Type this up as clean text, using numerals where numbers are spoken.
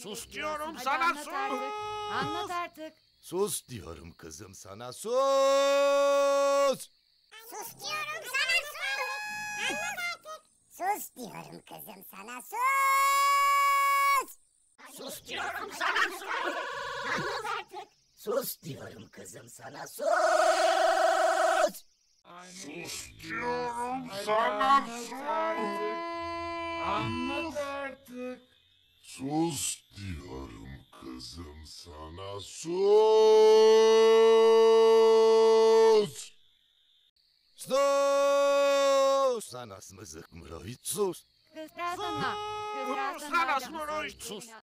Sus diyorum Hadi sana, anlat sus. artık. Anlat artık. Sus diyorum kızım sana, sus! Sus diyorum sana sus. Anlat artık. Sus diyorum kızım sana sus. Sus diyorum sana, sus. Anlat artık. Sus diyorum kızım sana, sus! Sus diyorum sana, sus. Anlat artık. Sus diyorum kızım sana sus. Sus! Sana mızık mıroyit sus! Kız sana. Kız Sana, Smuroy, sus.